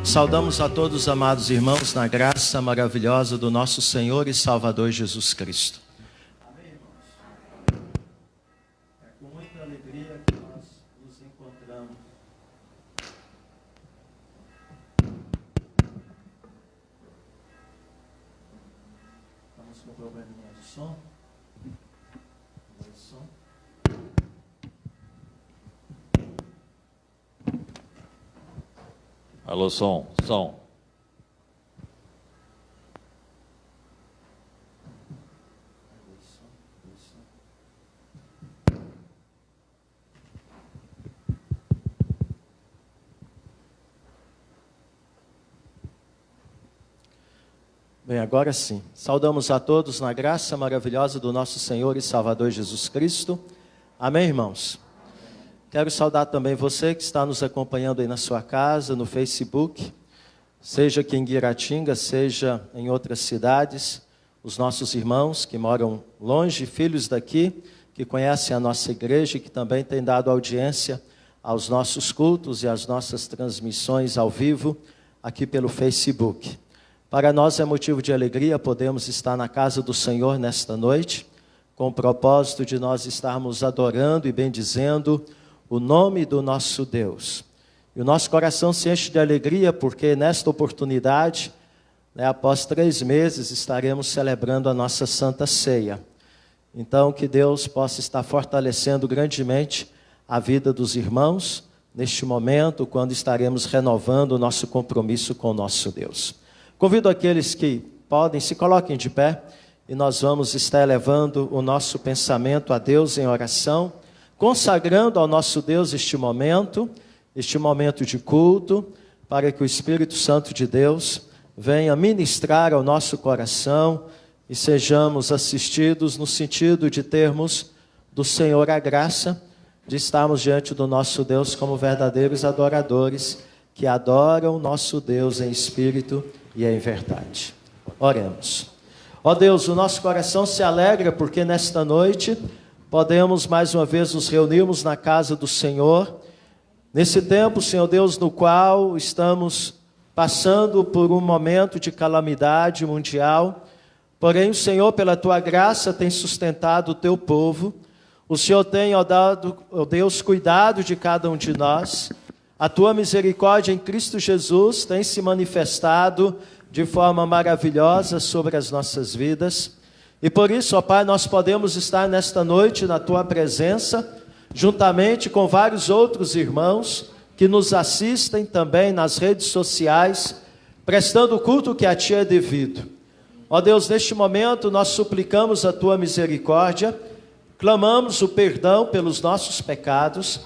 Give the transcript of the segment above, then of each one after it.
Saudamos a todos os amados irmãos na graça maravilhosa do nosso Senhor e Salvador Jesus Cristo. Amém, irmãos? É com muita alegria que nós nos encontramos. Estamos com um probleminha de som. Alô, som. Bem, agora sim. Saudamos a todos na graça maravilhosa do nosso Senhor e Salvador Jesus Cristo. Amém, irmãos? Quero saudar também você que está nos acompanhando aí na sua casa, no Facebook, seja aqui em Guiratinga, seja em outras cidades, os nossos irmãos que moram longe, filhos daqui, que conhecem a nossa igreja e que também têm dado audiência aos nossos cultos e às nossas transmissões ao vivo aqui pelo Facebook. Para nós é motivo de alegria podemos estar na casa do Senhor nesta noite, com o propósito de nós estarmos adorando e bendizendo o nome do nosso Deus. E o nosso coração se enche de alegria porque nesta oportunidade, após 3 meses, estaremos celebrando a nossa Santa Ceia. Então, que Deus possa estar fortalecendo grandemente a vida dos irmãos, neste momento, quando estaremos renovando o nosso compromisso com o nosso Deus. Convido aqueles que podem, se coloquem de pé, e nós vamos estar elevando o nosso pensamento a Deus em oração, consagrando ao nosso Deus este momento de culto, para que o Espírito Santo de Deus venha ministrar ao nosso coração e sejamos assistidos no sentido de termos do Senhor a graça de estarmos diante do nosso Deus como verdadeiros adoradores, que adoram o nosso Deus em espírito e em verdade. Oremos. Ó Deus, o nosso coração se alegra porque nesta noite podemos mais uma vez nos reunirmos na casa do Senhor, nesse tempo, Senhor Deus, no qual estamos passando por um momento de calamidade mundial, porém o Senhor, pela Tua graça, tem sustentado o Teu povo, o Senhor tem, ó Deus, cuidado de cada um de nós, a Tua misericórdia em Cristo Jesus tem se manifestado de forma maravilhosa sobre as nossas vidas. E por isso, ó Pai, nós podemos estar nesta noite na Tua presença, juntamente com vários outros irmãos que nos assistem também nas redes sociais, prestando o culto que a Ti é devido. Ó Deus, neste momento nós suplicamos a Tua misericórdia, clamamos o perdão pelos nossos pecados,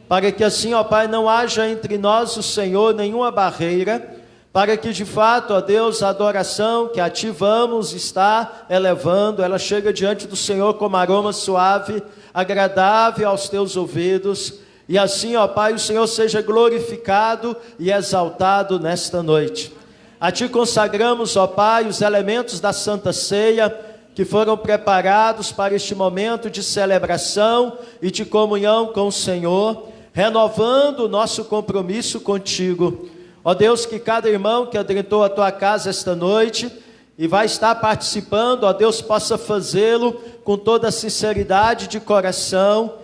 para que assim, ó Pai, não haja entre nós, o Senhor, nenhuma barreira, para que de fato, ó Deus, a adoração que a Ti vamos estar elevando, ela chega diante do Senhor como aroma suave, agradável aos Teus ouvidos, e assim, ó Pai, o Senhor seja glorificado e exaltado nesta noite. A Ti consagramos, ó Pai, os elementos da Santa Ceia, que foram preparados para este momento de celebração e de comunhão com o Senhor, renovando o nosso compromisso contigo. Ó Deus, que cada irmão que adentrou a Tua casa esta noite e vai estar participando, ó Deus, possa fazê-lo com toda a sinceridade de coração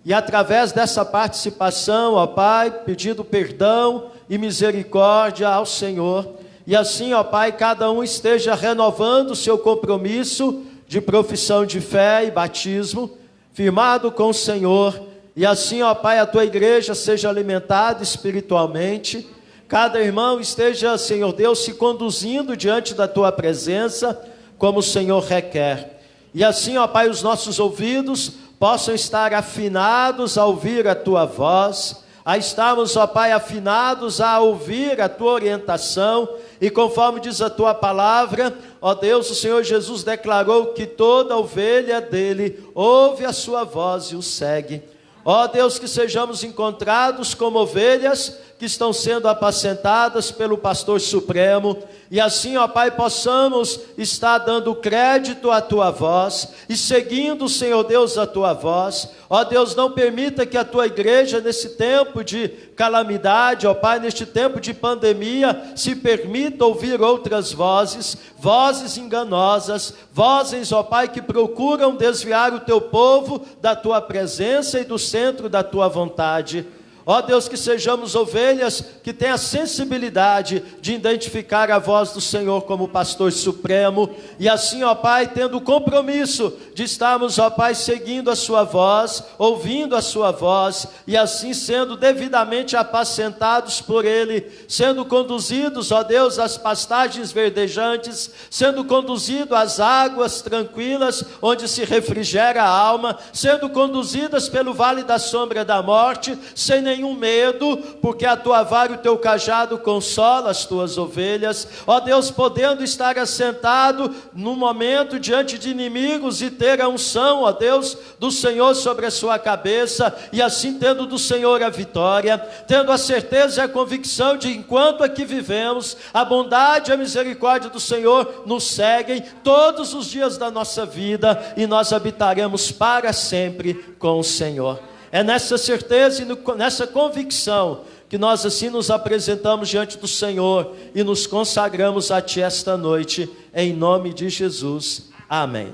e através dessa participação, ó Pai, pedindo perdão e misericórdia ao Senhor. E assim, ó Pai, cada um esteja renovando o seu compromisso de profissão de fé e batismo, firmado com o Senhor. E assim, ó Pai, a Tua igreja seja alimentada espiritualmente. Cada irmão esteja, Senhor Deus, se conduzindo diante da Tua presença, como o Senhor requer. E assim, ó Pai, os nossos ouvidos possam estar afinados a ouvir a Tua voz, a estarmos, ó Pai, afinados a ouvir a Tua orientação, e conforme diz a Tua palavra, ó Deus, o Senhor Jesus declarou que toda ovelha dele ouve a Sua voz e o segue. Ó Deus, que sejamos encontrados como ovelhas que estão sendo apacentadas pelo Pastor Supremo, e assim, ó Pai, possamos estar dando crédito à Tua voz, e seguindo, Senhor Deus, a Tua voz. Ó Deus, não permita que a Tua igreja, nesse tempo de calamidade, ó Pai, neste tempo de pandemia, se permita ouvir outras vozes, vozes enganosas, vozes, ó Pai, que procuram desviar o Teu povo da Tua presença e do centro da Tua vontade. Ó Deus, que sejamos ovelhas que têm a sensibilidade de identificar a voz do Senhor como pastor supremo, e assim, ó Pai, tendo o compromisso de estarmos, ó Pai, seguindo a sua voz, ouvindo a sua voz, e assim sendo devidamente apacentados por Ele, sendo conduzidos, ó Deus, às pastagens verdejantes, sendo conduzidos às águas tranquilas, onde se refrigera a alma, sendo conduzidas pelo vale da sombra da morte, sem nenhum medo, porque a tua vara e o teu cajado consola as tuas ovelhas. Ó Deus, podendo estar assentado no momento diante de inimigos e ter a unção, ó Deus, do Senhor sobre a sua cabeça, e assim tendo do Senhor a vitória, tendo a certeza e a convicção de enquanto aqui vivemos, a bondade e a misericórdia do Senhor nos seguem todos os dias da nossa vida, e nós habitaremos para sempre com o Senhor. É nessa certeza e nessa convicção que nós assim nos apresentamos diante do Senhor e nos consagramos a Ti esta noite, em nome de Jesus. Amém.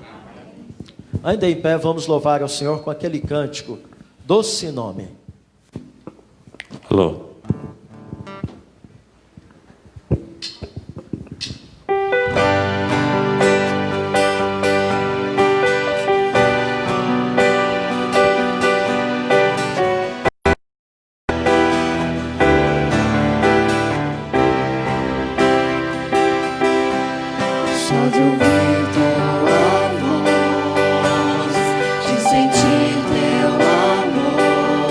Ainda em pé, vamos louvar ao Senhor com aquele cântico, Doce Nome. Alô. Só de ouvir tua voz, de sentir teu amor,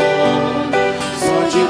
só de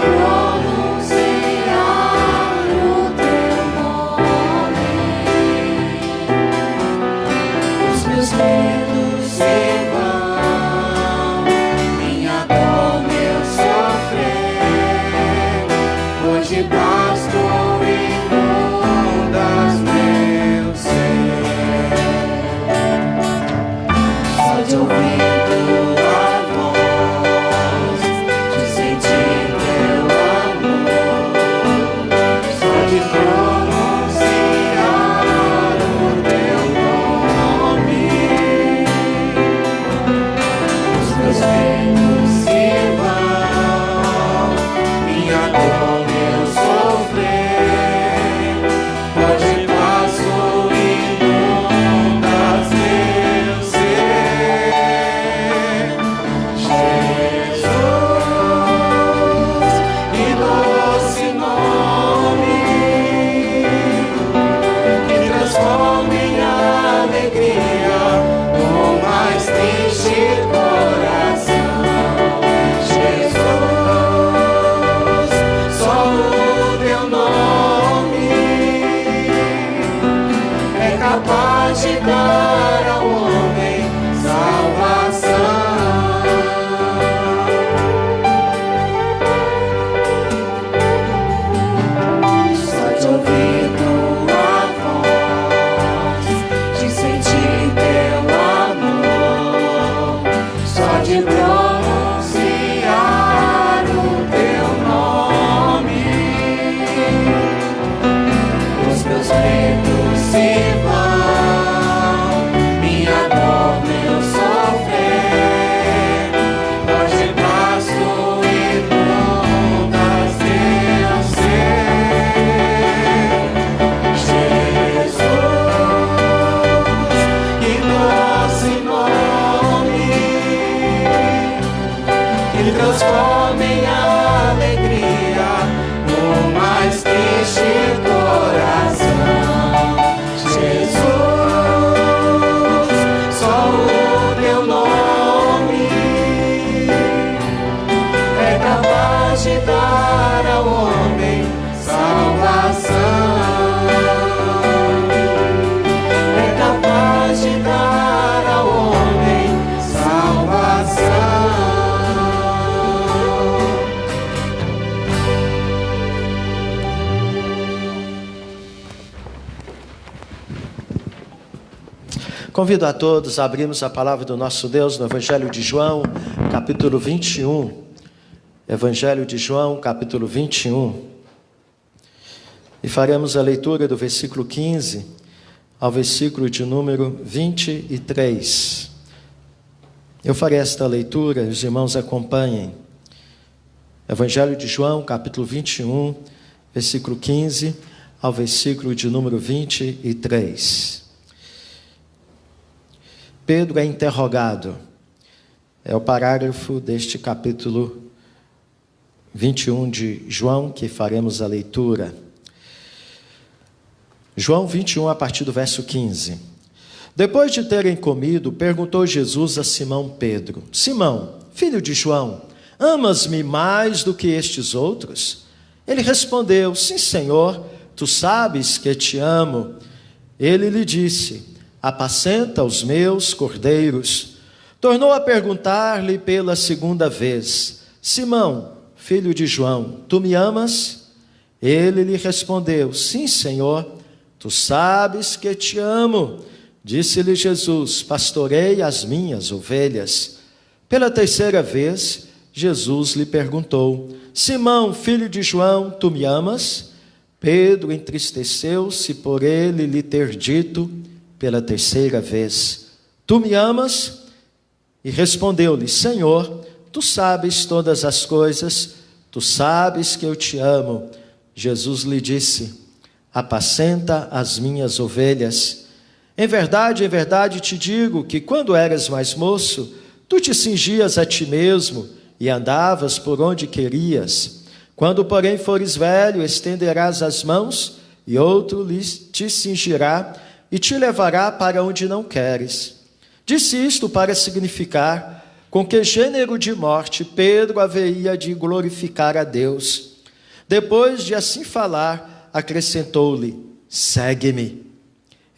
Convido a todos a abrirmos a palavra do nosso Deus no Evangelho de João, capítulo 21. Evangelho de João, capítulo 21. E faremos a leitura do versículo 15 ao versículo de número 23. Eu farei esta leitura, os irmãos acompanhem. Evangelho de João, capítulo 21, versículo 15 ao versículo de número 23. Pedro é interrogado. É o parágrafo deste capítulo 21 de João que faremos a leitura. João 21, a partir do verso 15. Depois de terem comido, perguntou Jesus a Simão Pedro: Simão, filho de João, amas-me mais do que estes outros? Ele respondeu: Sim, Senhor, tu sabes que te amo. Ele lhe disse: apacenta os meus cordeiros. Tornou a perguntar-lhe pela segunda vez: Simão, filho de João, tu me amas? Ele lhe respondeu: Sim, Senhor, tu sabes que te amo. Disse-lhe Jesus: pastorei as minhas ovelhas. Pela terceira vez, Jesus lhe perguntou: Simão, filho de João, tu me amas? Pedro entristeceu-se por ele lhe ter dito pela terceira vez: tu me amas? E respondeu-lhe: Senhor, tu sabes todas as coisas, tu sabes que eu te amo. Jesus lhe disse: apacenta as minhas ovelhas. Em verdade te digo que quando eras mais moço, tu te cingias a ti mesmo e andavas por onde querias. Quando, porém, fores velho, estenderás as mãos e outro te cingirá e te levará para onde não queres. Disse isto para significar com que gênero de morte Pedro haveria de glorificar a Deus. Depois de assim falar, acrescentou-lhe: segue-me.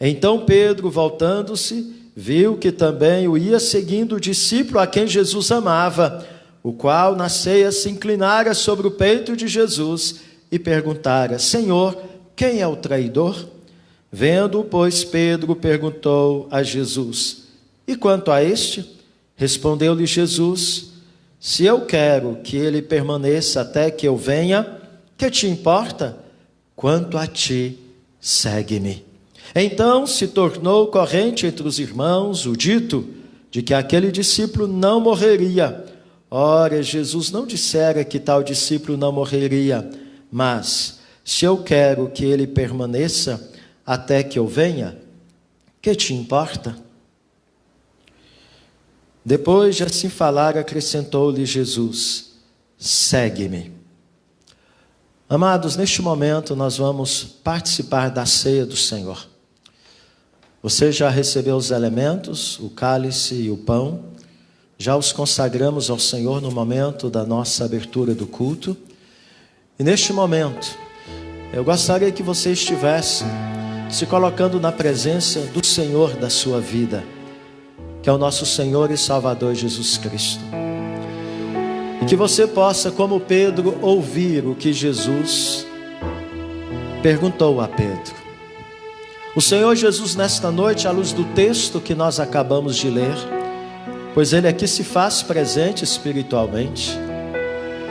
Então Pedro, voltando-se, viu que também o ia seguindo o discípulo a quem Jesus amava, o qual na ceia se inclinara sobre o peito de Jesus e perguntara: Senhor, quem é o traidor? Vendo-o, pois, Pedro perguntou a Jesus: e quanto a este? Respondeu-lhe Jesus: se eu quero que ele permaneça até que eu venha, que te importa? Quanto a ti, segue-me. Então se tornou corrente entre os irmãos o dito de que aquele discípulo não morreria. Ora, Jesus não dissera que tal discípulo não morreria, mas se eu quero que ele permaneça até que eu venha, que te importa? Depois de assim falar, acrescentou-lhe Jesus: segue-me. Amados, neste momento nós vamos participar da ceia do Senhor. Você já recebeu os elementos, o cálice e o pão. Já os consagramos ao Senhor no momento da nossa abertura do culto. E neste momento, eu gostaria que você estivesse se colocando na presença do Senhor da sua vida, que é o nosso Senhor e Salvador Jesus Cristo. E que você possa, como Pedro, ouvir o que Jesus perguntou a Pedro. O Senhor Jesus, nesta noite, à luz do texto que nós acabamos de ler, pois Ele aqui se faz presente espiritualmente,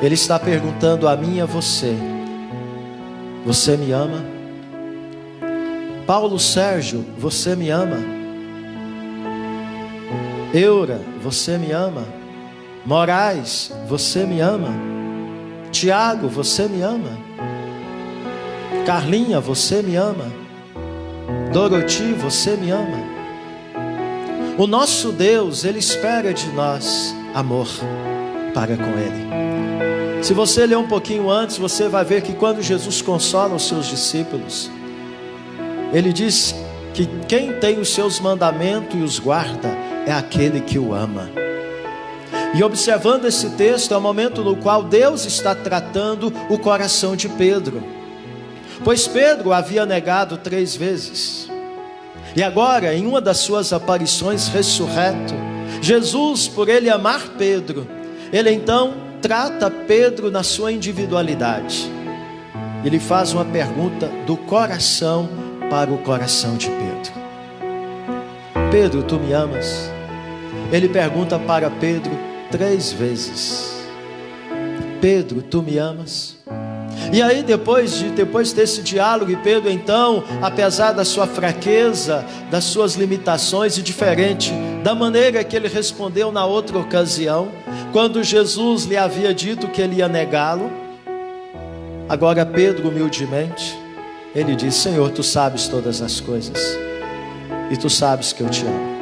Ele está perguntando a mim e a você: você me ama? Paulo Sérgio, você me ama? Eura, você me ama? Moraes, você me ama? Tiago, você me ama? Carlinha, você me ama? Doroti, você me ama? O nosso Deus, Ele espera de nós amor para com Ele. Se você ler um pouquinho antes, você vai ver que quando Jesus consola os seus discípulos, Ele diz que quem tem os seus mandamentos e os guarda é aquele que o ama. E observando esse texto, é o momento no qual Deus está tratando o coração de Pedro. Pois Pedro havia negado 3 vezes. E agora, em uma das suas aparições ressurreto, Jesus, por ele amar Pedro, ele então trata Pedro na sua individualidade. Ele faz uma pergunta do coração para o coração de Pedro. Pedro, tu me amas? Ele pergunta para Pedro 3 vezes. Pedro, tu me amas? E aí depois desse diálogo, Pedro então, apesar da sua fraqueza, das suas limitações, e diferente da maneira que ele respondeu na outra ocasião, quando Jesus lhe havia dito que ele ia negá-lo, agora Pedro humildemente, ele diz: Senhor, tu sabes todas as coisas, e tu sabes que eu te amo.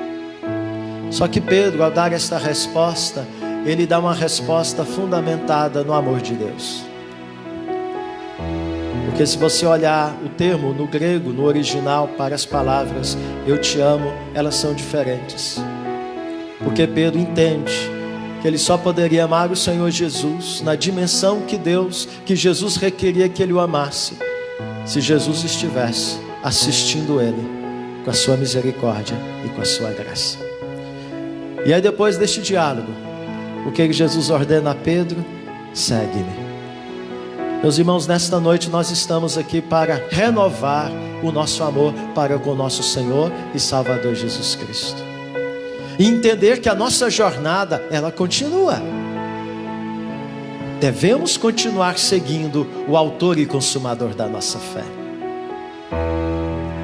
Só que Pedro, ao dar esta resposta, ele dá uma resposta fundamentada no amor de Deus. Porque se você olhar o termo no grego, no original, para as palavras eu te amo, elas são diferentes. Porque Pedro entende que ele só poderia amar o Senhor Jesus na dimensão que Jesus requeria que ele o amasse, se Jesus estivesse assistindo ele com a sua misericórdia e com a sua graça. E aí depois deste diálogo, o que Jesus ordena a Pedro? Segue-me. Meus irmãos, nesta noite nós estamos aqui para renovar o nosso amor para com o nosso Senhor e Salvador Jesus Cristo. E entender que a nossa jornada, ela continua. Devemos continuar seguindo o autor e consumador da nossa fé.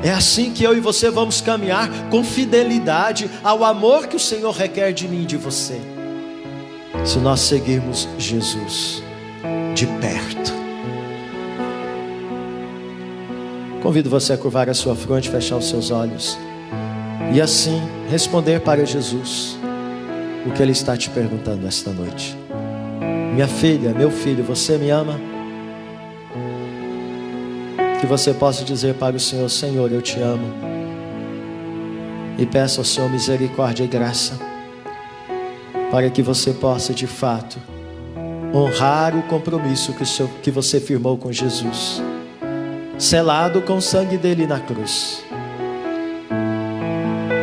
É assim que eu e você vamos caminhar com fidelidade ao amor que o Senhor requer de mim e de você, se nós seguirmos Jesus de perto. Convido você a curvar a sua fronte, fechar os seus olhos e assim responder para Jesus o que Ele está te perguntando esta noite. Minha filha, meu filho, você me ama? Que você possa dizer para o Senhor: Senhor, eu te amo. E peça ao Senhor misericórdia e graça, para que você possa de fato honrar o compromisso que você firmou com Jesus, selado com o sangue dele na cruz,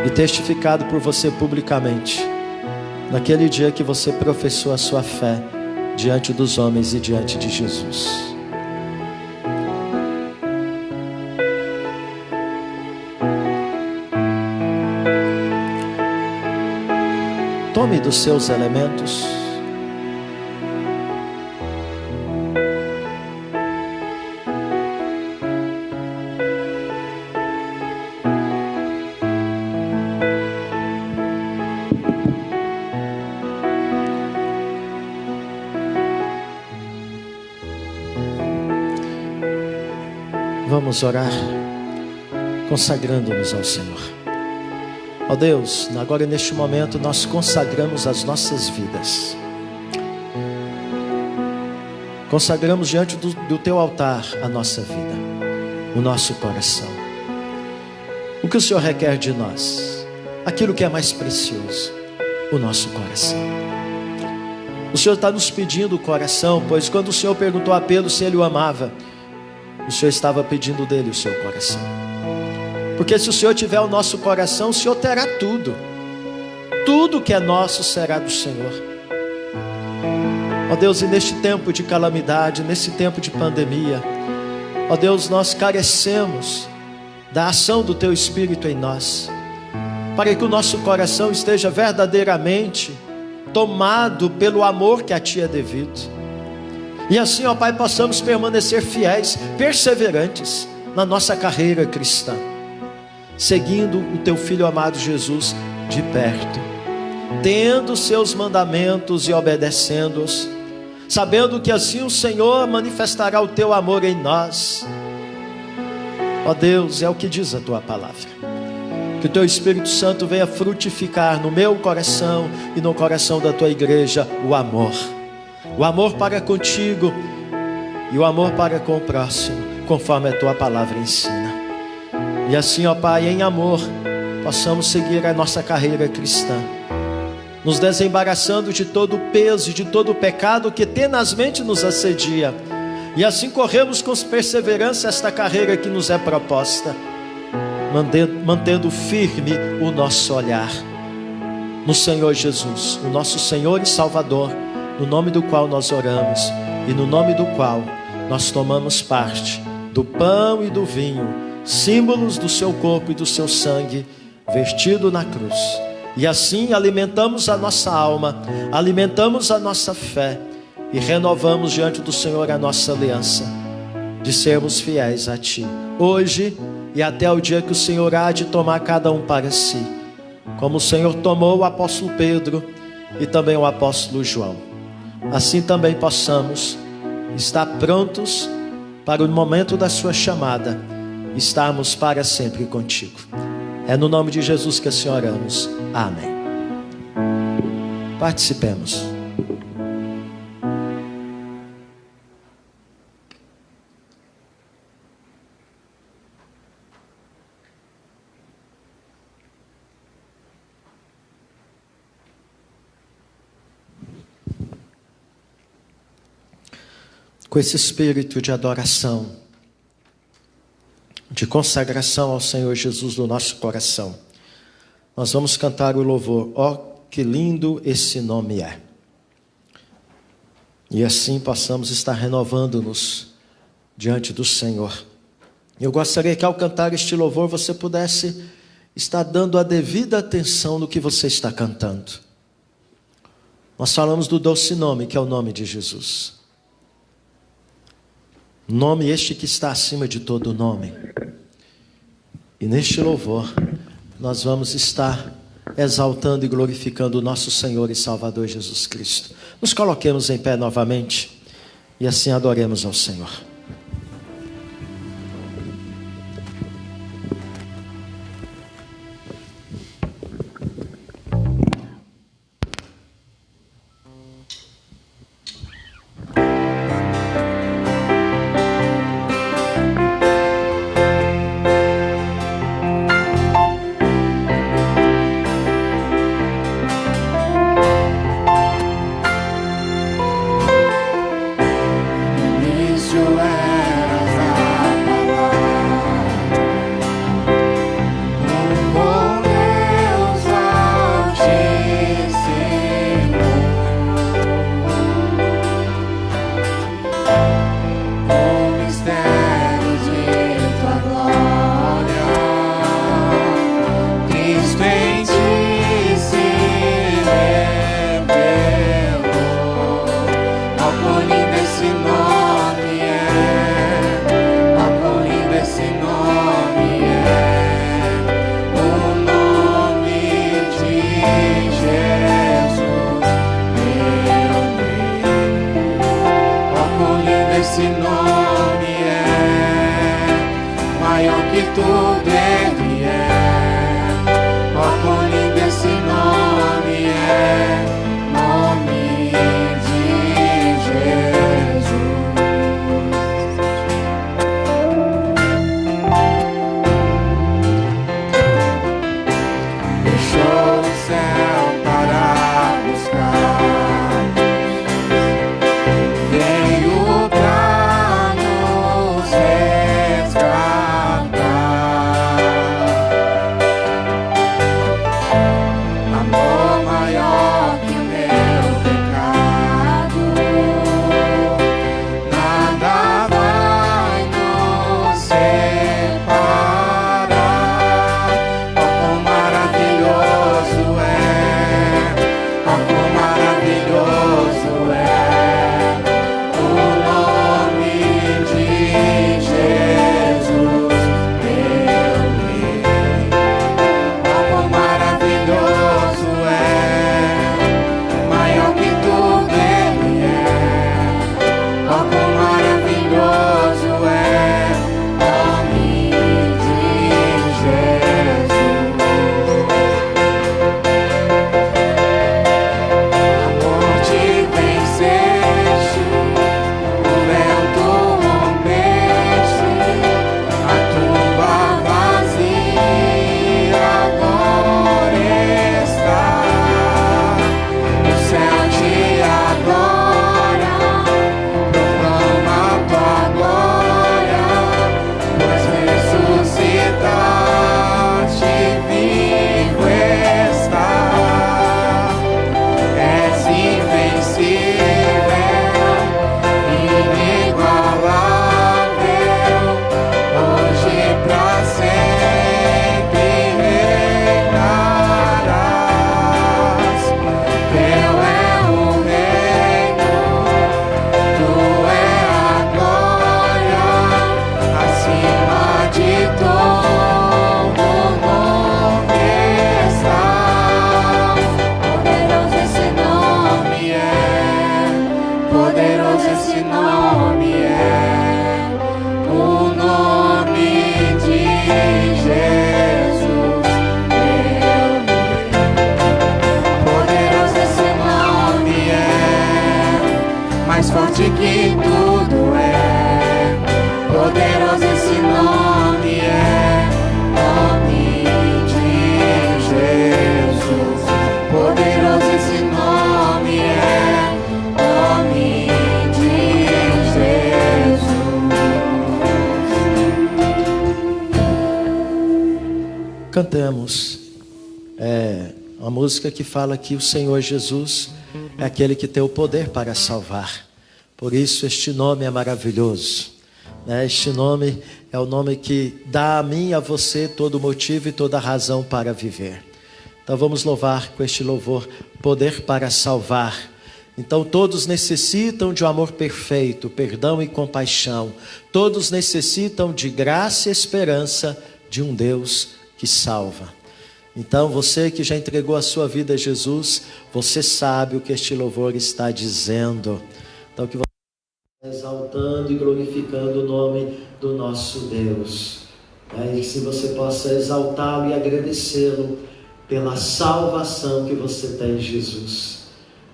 e testificado por você publicamente, naquele dia que você professou a sua fé diante dos homens e diante de Jesus. Tome dos seus elementos. Vamos orar, consagrando-nos ao Senhor. Ó Deus, agora neste momento nós consagramos as nossas vidas. Consagramos diante do Teu altar a nossa vida, o nosso coração. O que o Senhor requer de nós? Aquilo que é mais precioso, o nosso coração. O Senhor está nos pedindo o coração, pois quando o Senhor perguntou a Pedro se ele o amava, o Senhor estava pedindo dele o seu coração. Porque se o Senhor tiver o nosso coração, o Senhor terá tudo. Tudo que é nosso será do Senhor. Ó Deus, e neste tempo de calamidade, nesse tempo de pandemia, ó Deus, nós carecemos da ação do Teu Espírito em nós, para que o nosso coração esteja verdadeiramente tomado pelo amor que a Ti é devido. E assim, ó Pai, possamos permanecer fiéis, perseverantes na nossa carreira cristã, seguindo o Teu Filho amado Jesus de perto, tendo seus mandamentos e obedecendo-os, sabendo que assim o Senhor manifestará o Teu amor em nós. Ó Deus, é o que diz a Tua palavra, que o Teu Espírito Santo venha frutificar no meu coração e no coração da Tua igreja o amor para contigo e o amor para com o próximo, conforme a Tua palavra ensina. E assim, ó Pai, em amor, possamos seguir a nossa carreira cristã, nos desembaraçando de todo o peso e de todo o pecado que tenazmente nos assedia, e assim corremos com perseverança esta carreira que nos é proposta, mantendo firme o nosso olhar no Senhor Jesus, o nosso Senhor e Salvador, no nome do qual nós oramos e no nome do qual nós tomamos parte do pão e do vinho, símbolos do seu corpo e do seu sangue, vertido na cruz. E assim alimentamos a nossa alma, alimentamos a nossa fé e renovamos diante do Senhor a nossa aliança de sermos fiéis a Ti, hoje e até o dia que o Senhor há de tomar cada um para si, como o Senhor tomou o apóstolo Pedro e também o apóstolo João. Assim também possamos estar prontos para o momento da sua chamada, estarmos para sempre contigo. É no nome de Jesus que assim oramos. Amém. Participemos. Com esse espírito de adoração, de consagração ao Senhor Jesus no nosso coração, nós vamos cantar o louvor, ó que lindo esse nome é. E assim possamos estar renovando-nos diante do Senhor. Eu gostaria que ao cantar este louvor você pudesse estar dando a devida atenção no que você está cantando. Nós falamos do doce nome, que é o nome de Jesus. Nome este que está acima de todo nome. E neste louvor, nós vamos estar exaltando e glorificando o nosso Senhor e Salvador Jesus Cristo. Nos coloquemos em pé novamente e assim adoremos ao Senhor. Resgatar. forte que tudo é, poderoso esse nome é, nome de Jesus. Poderoso esse nome é, nome de Jesus. Cantemos uma música que fala que o Senhor Jesus é aquele que tem o poder para salvar. Por isso este nome é maravilhoso, né? Este nome é o nome que dá a mim e a você todo motivo e toda razão para viver. Então vamos louvar com este louvor, poder para salvar. Então todos necessitam de um amor perfeito, perdão e compaixão. Todos necessitam de graça e esperança de um Deus que salva. Então você que já entregou a sua vida a Jesus, você sabe o que este louvor está dizendo. Então que você está exaltando e glorificando o nome do nosso Deus. E se você possa exaltá-lo e agradecê-lo pela salvação que você tem em Jesus.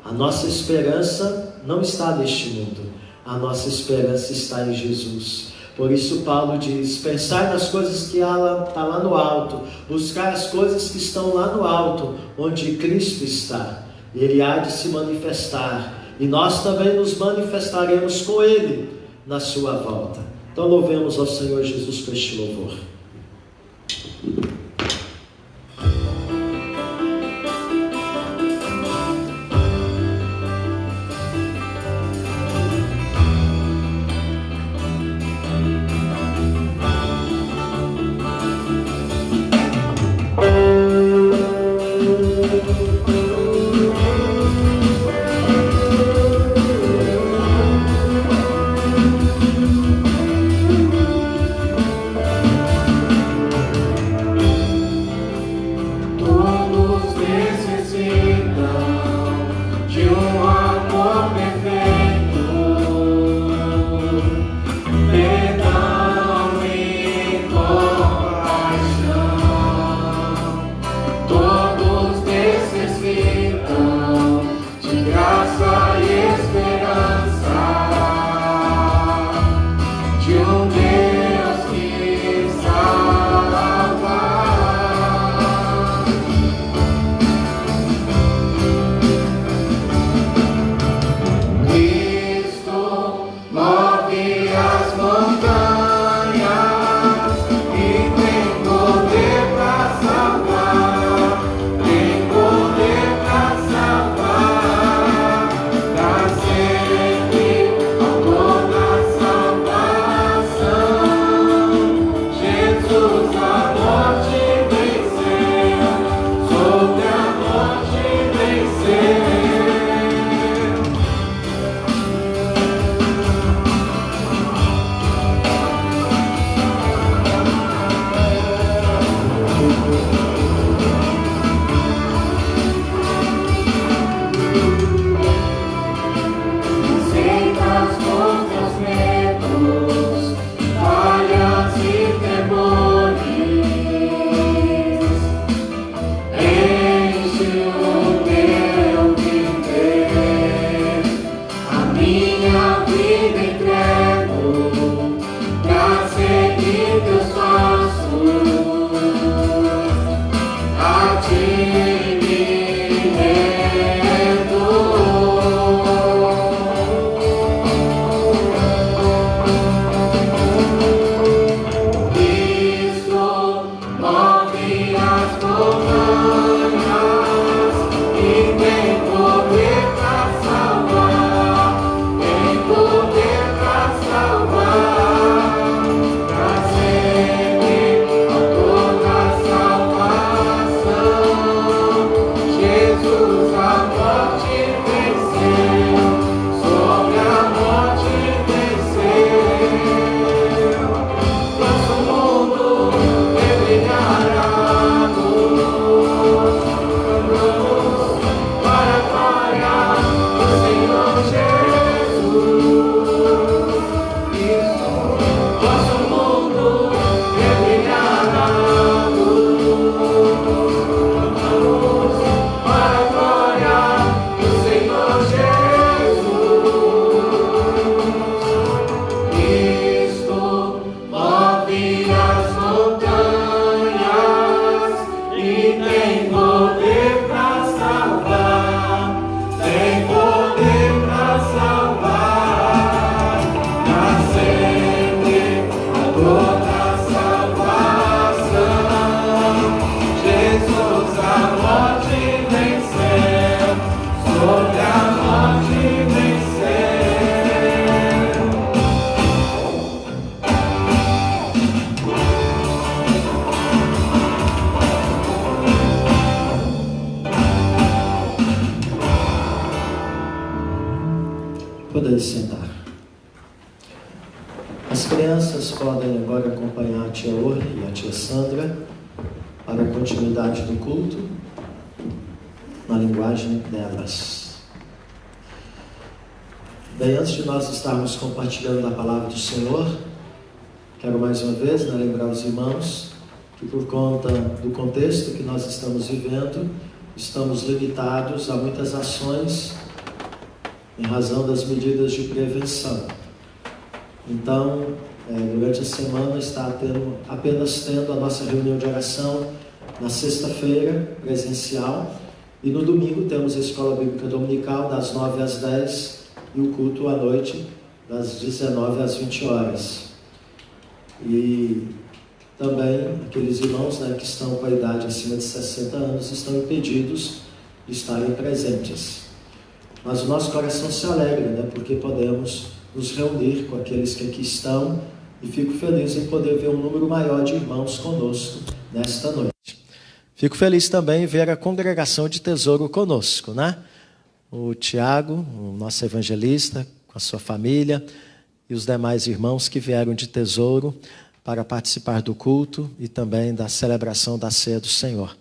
A nossa esperança não está neste mundo, a nossa esperança está em Jesus. Por isso Paulo diz, pensar nas coisas que está lá no alto, buscar as coisas que estão lá no alto, onde Cristo está. Ele há de se manifestar, e nós também nos manifestaremos com Ele na sua volta. Então louvemos ao Senhor Jesus com este louvor. Poder sentar. As crianças podem agora acompanhar a tia Orne e a tia Sandra para a continuidade do culto na linguagem delas. Bem, antes de nós estarmos compartilhando a palavra do Senhor, quero mais uma vez lembrar os irmãos que por conta do contexto que nós estamos vivendo, estamos limitados a muitas ações em razão das medidas de prevenção. Então, durante a semana está apenas tendo a nossa reunião de oração na sexta-feira, presencial, e no domingo temos a Escola Bíblica Dominical das 9 às 10 e o culto à noite das 19 às 20 horas. E também aqueles irmãos que estão com a idade acima de 60 anos estão impedidos de estarem presentes. Mas o nosso coração se alegra, porque podemos nos reunir com aqueles que aqui estão e fico feliz em poder ver um número maior de irmãos conosco nesta noite. Fico feliz também em ver a congregação de Tesouro conosco, O Tiago, o nosso evangelista, com a sua família e os demais irmãos que vieram de Tesouro para participar do culto e também da celebração da ceia do Senhor.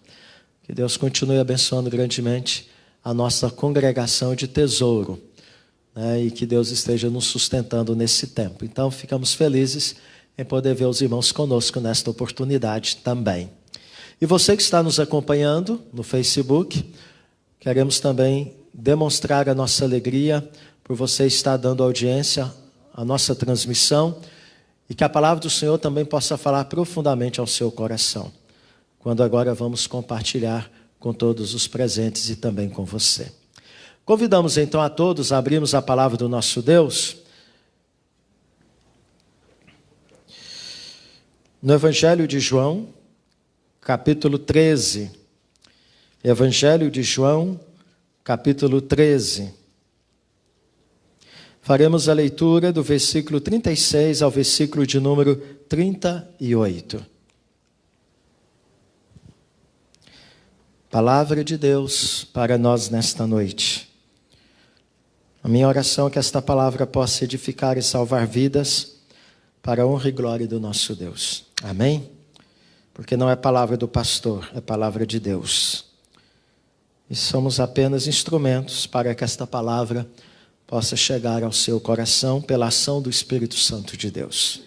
Que Deus continue abençoando grandemente a nossa congregação de Tesouro, e que Deus esteja nos sustentando nesse tempo. Então, ficamos felizes em poder ver os irmãos conosco nesta oportunidade também. E você que está nos acompanhando no Facebook, queremos também demonstrar a nossa alegria por você estar dando audiência à nossa transmissão e que a palavra do Senhor também possa falar profundamente ao seu coração, quando agora vamos compartilhar com todos os presentes e também com você. Convidamos então a todos a abrirmos a palavra do nosso Deus no Evangelho de João, capítulo 13. Evangelho de João, capítulo 13. Faremos a leitura do versículo 36 ao versículo de número 38. Palavra de Deus para nós nesta noite. A minha oração é que esta palavra possa edificar e salvar vidas para a honra e glória do nosso Deus. Amém? Porque não é palavra do pastor, é palavra de Deus. E somos apenas instrumentos para que esta palavra possa chegar ao seu coração pela ação do Espírito Santo de Deus.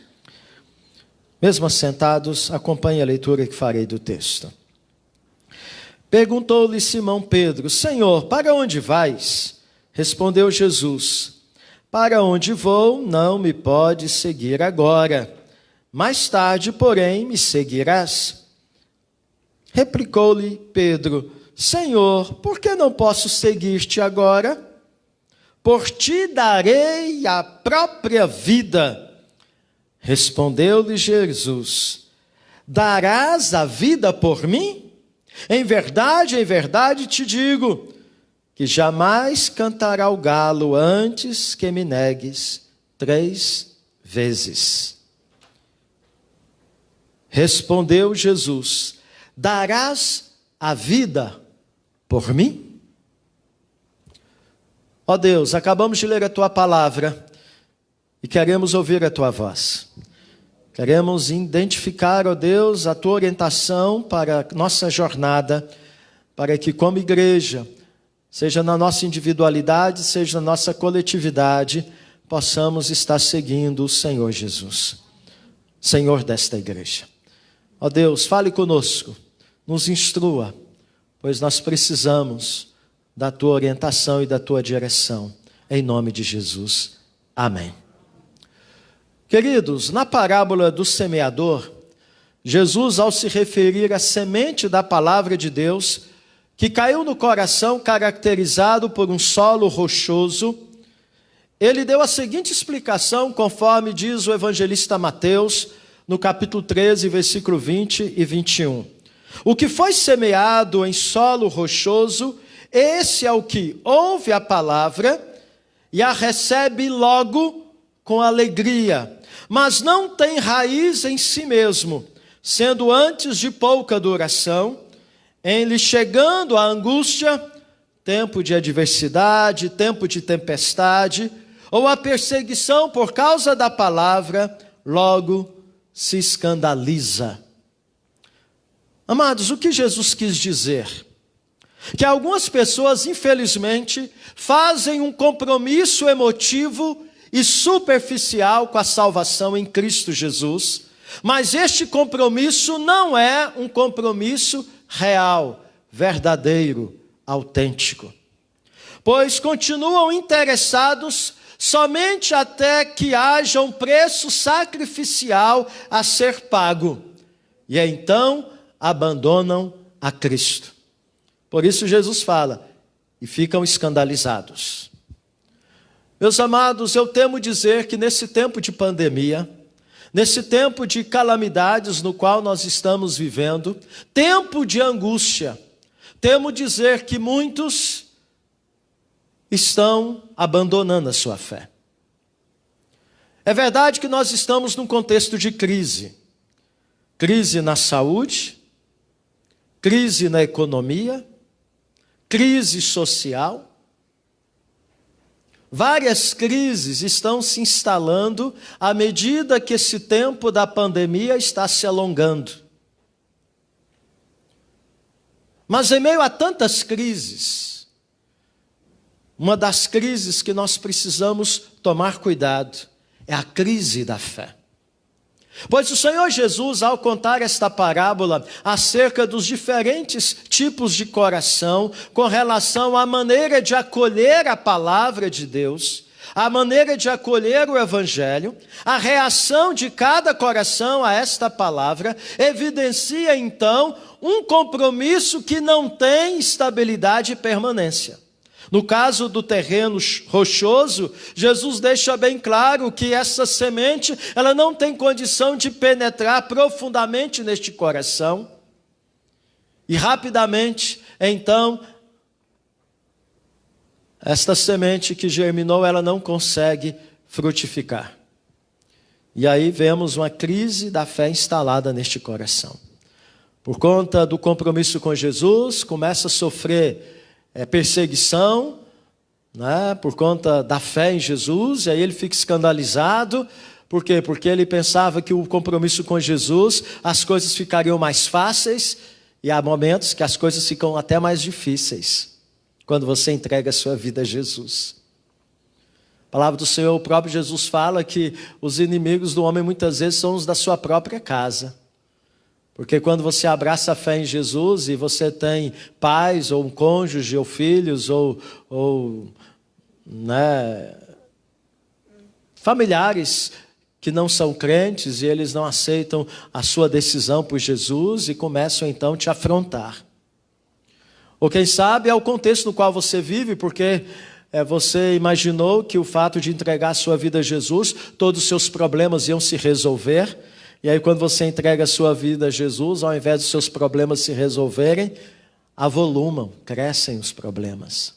Mesmo assentados, acompanhe a leitura que farei do texto. Perguntou-lhe Simão Pedro: Senhor, para onde vais? Respondeu Jesus: para onde vou, não me podes seguir agora. Mais tarde, porém, me seguirás. Replicou-lhe Pedro: Senhor, por que não posso seguir-te agora? Por ti darei a própria vida. Respondeu-lhe Jesus: darás a vida por mim? Em verdade te digo, que jamais cantará o galo antes que me negues 3 vezes. Respondeu Jesus: darás a vida por mim? Ó Deus, acabamos de ler a tua palavra e queremos ouvir a tua voz. Queremos identificar, ó Deus, a tua orientação para a nossa jornada, para que como igreja, seja na nossa individualidade, seja na nossa coletividade, possamos estar seguindo o Senhor Jesus, Senhor desta igreja. Ó Deus, fale conosco, nos instrua, pois nós precisamos da tua orientação e da tua direção, em nome de Jesus. Amém. Queridos, na parábola do semeador, Jesus, ao se referir à semente da palavra de Deus, que caiu no coração caracterizado por um solo rochoso, ele deu a seguinte explicação, conforme diz o evangelista Mateus, no capítulo 13, versículo 20 e 21. O que foi semeado em solo rochoso, esse é o que ouve a palavra e a recebe logo com alegria, mas não tem raiz em si mesmo, sendo antes de pouca duração, em lhe chegando a angústia, tempo de adversidade, tempo de tempestade, ou a perseguição por causa da palavra, logo se escandaliza. Amados, o que Jesus quis dizer? Que algumas pessoas, infelizmente, fazem um compromisso emotivo e superficial com a salvação em Cristo Jesus, mas este compromisso não é um compromisso real, verdadeiro, autêntico. Pois continuam interessados somente até que haja um preço sacrificial a ser pago, e então abandonam a Cristo. Por isso Jesus fala, e ficam escandalizados. Meus amados, eu temo dizer que nesse tempo de pandemia, nesse tempo de calamidades no qual nós estamos vivendo, tempo de angústia, temo dizer que muitos estão abandonando a sua fé. É verdade que nós estamos num contexto de crise. Crise na saúde, crise na economia, crise social. Várias crises estão se instalando à medida que esse tempo da pandemia está se alongando. Mas em meio a tantas crises, uma das crises que nós precisamos tomar cuidado é a crise da fé. Pois o Senhor Jesus, ao contar esta parábola acerca dos diferentes tipos de coração, com relação à maneira de acolher a palavra de Deus, a maneira de acolher o Evangelho, a reação de cada coração a esta palavra, evidencia então um compromisso que não tem estabilidade e permanência. No caso do terreno rochoso, Jesus deixa bem claro que essa semente, ela não tem condição de penetrar profundamente neste coração. E rapidamente, então, esta semente que germinou, ela não consegue frutificar. E aí vemos uma crise da fé instalada neste coração. Por conta do compromisso com Jesus, começa a sofrer perseguição, né, por conta da fé em Jesus, e aí ele fica escandalizado. Por quê? Porque ele pensava que o compromisso com Jesus, as coisas ficariam mais fáceis, e há momentos que as coisas ficam até mais difíceis, quando você entrega a sua vida a Jesus. A palavra do Senhor, o próprio Jesus fala que os inimigos do homem muitas vezes são os da sua própria casa. Porque quando você abraça a fé em Jesus e você tem pais, ou um cônjuge, ou filhos, ou familiares que não são crentes e eles não aceitam a sua decisão por Jesus e começam então a te afrontar. Ou quem sabe é o contexto no qual você vive, porque você imaginou que o fato de entregar a sua vida a Jesus, todos os seus problemas iam se resolver. E aí quando você entrega a sua vida a Jesus, ao invés dos seus problemas se resolverem, avolumam, crescem os problemas.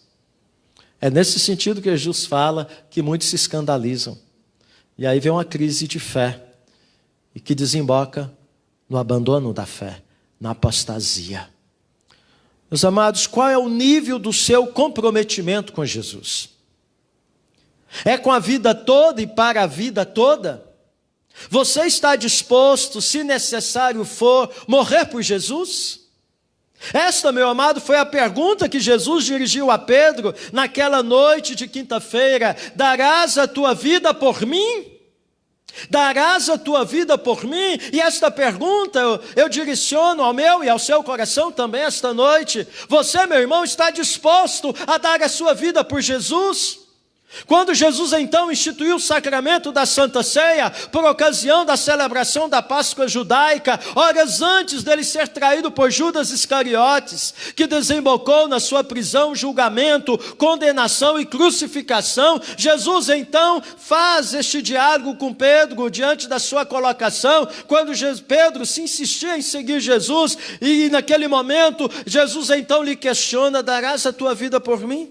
É nesse sentido que Jesus fala que muitos se escandalizam. E aí vem uma crise de fé, e que desemboca no abandono da fé, na apostasia. Meus amados, qual é o nível do seu comprometimento com Jesus? É com a vida toda e para a vida toda? Você está disposto, se necessário for, morrer por Jesus? Esta, meu amado, foi a pergunta que Jesus dirigiu a Pedro naquela noite de quinta-feira. Darás a tua vida por mim? Darás a tua vida por mim? E esta pergunta eu direciono ao meu e ao seu coração também esta noite. Você, meu irmão, está disposto a dar a sua vida por Jesus? Quando Jesus então instituiu o sacramento da Santa Ceia, por ocasião da celebração da Páscoa judaica, horas antes dele ser traído por Judas Iscariotes, que desembocou na sua prisão, julgamento, condenação e crucificação, Jesus então faz este diálogo com Pedro diante da sua colocação, quando Pedro se insistia em seguir Jesus, e naquele momento Jesus então lhe questiona: darás a tua vida por mim?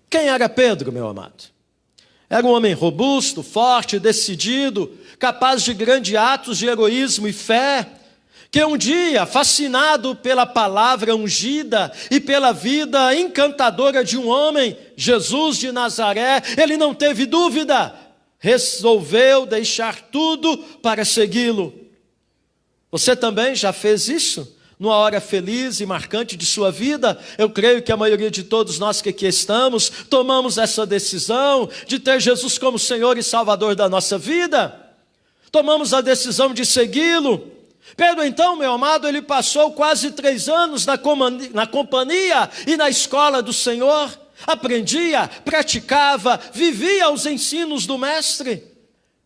Quem era Pedro, meu amado? Era um homem robusto, forte, decidido, capaz de grandes atos de heroísmo e fé. que um dia, fascinado pela palavra ungida e pela vida encantadora de um homem, Jesus de Nazaré, ele não teve dúvida, resolveu deixar tudo para segui-lo. Você também já fez isso? Numa hora feliz e marcante de sua vida? Eu creio que a maioria de todos nós que aqui estamos, tomamos essa decisão de ter Jesus como Senhor e Salvador da nossa vida. Tomamos a decisão de segui-lo. Pedro, então, meu amado, ele passou quase 3 anos na companhia e na escola do Senhor. Aprendia, praticava, vivia os ensinos do Mestre.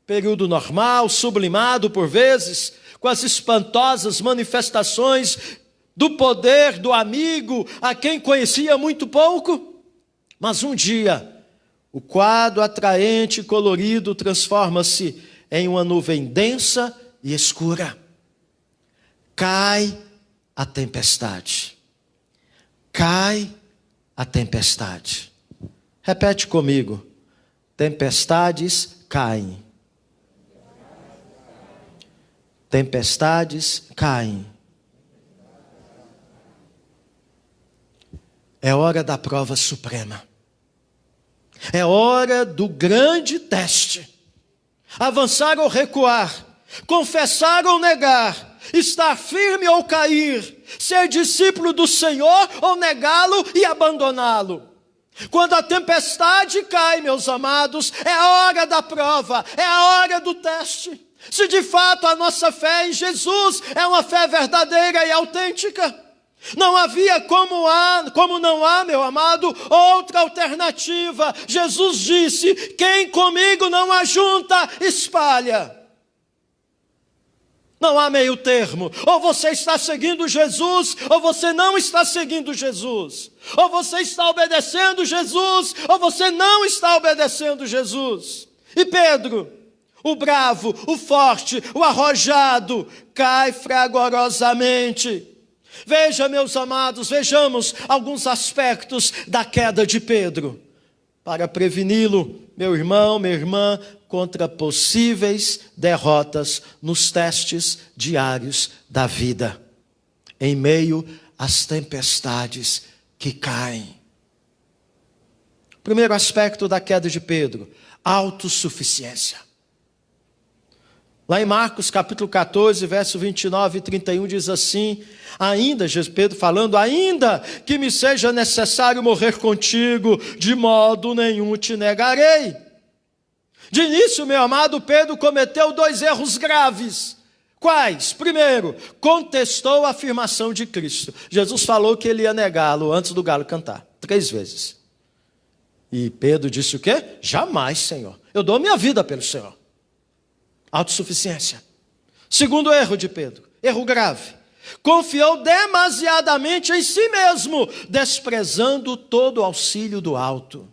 Período normal, sublimado por vezes, com as espantosas manifestações do poder do amigo a quem conhecia muito pouco. Mas um dia, o quadro atraente e colorido transforma-se em uma nuvem densa e escura. Cai a tempestade. Cai a tempestade. Repete comigo. Tempestades caem. Tempestades caem. É hora da prova suprema. É hora do grande teste. Avançar ou recuar, confessar ou negar, estar firme ou cair, ser discípulo do Senhor ou negá-lo e abandoná-lo. Quando a tempestade cai, meus amados, é a hora da prova, é a hora do teste. Se de fato a nossa fé em Jesus é uma fé verdadeira e autêntica, não havia como não há, meu amado, outra alternativa. Jesus disse: quem comigo não ajunta, espalha. Não há meio termo. Ou você está seguindo Jesus, ou você não está seguindo Jesus. Ou você está obedecendo Jesus, ou você não está obedecendo Jesus. E Pedro, o bravo, o forte, o arrojado, cai fragorosamente. Veja, meus amados, vejamos alguns aspectos da queda de Pedro, para preveni-lo, meu irmão, minha irmã, contra possíveis derrotas nos testes diários da vida, em meio às tempestades que caem. Primeiro aspecto da queda de Pedro: autossuficiência. Lá em Marcos capítulo 14, verso 29 e 31 diz assim: ainda, Pedro falando, ainda que me seja necessário morrer contigo, de modo nenhum te negarei. De início, meu amado, Pedro cometeu 2 erros graves. Quais? Primeiro, contestou a afirmação de Cristo. Jesus falou que ele ia negá-lo antes do galo cantar, 3 vezes. E Pedro disse o quê? Jamais, Senhor. Eu dou minha vida pelo Senhor. Autossuficiência. Segundo erro de Pedro, erro grave: confiou demasiadamente em si mesmo, desprezando todo o auxílio do alto.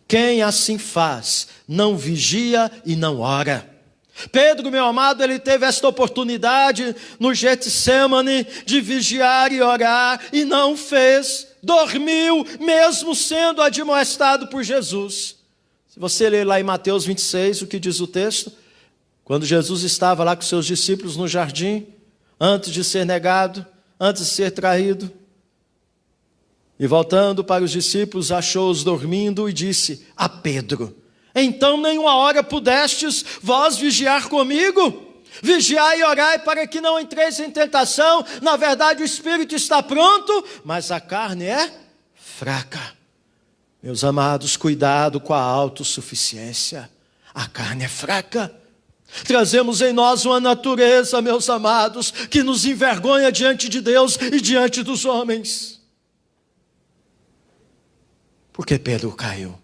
Quem assim faz, não vigia e não ora. Pedro, meu amado, ele teve esta oportunidade no Getsemane de vigiar e orar e não fez, dormiu, mesmo sendo admoestado por Jesus. Se você ler lá em Mateus 26, o que diz o texto? Quando Jesus estava lá com seus discípulos no jardim, antes de ser negado, antes de ser traído, e voltando para os discípulos, achou-os dormindo e disse a Pedro: então nenhuma hora pudestes vós vigiar comigo? Vigiai e orai para que não entreis em tentação. Na verdade o espírito está pronto, mas a carne é fraca. Meus amados, cuidado com a autossuficiência. A carne é fraca. Trazemos em nós uma natureza, meus amados, que nos envergonha diante de Deus e diante dos homens. Por que Pedro caiu?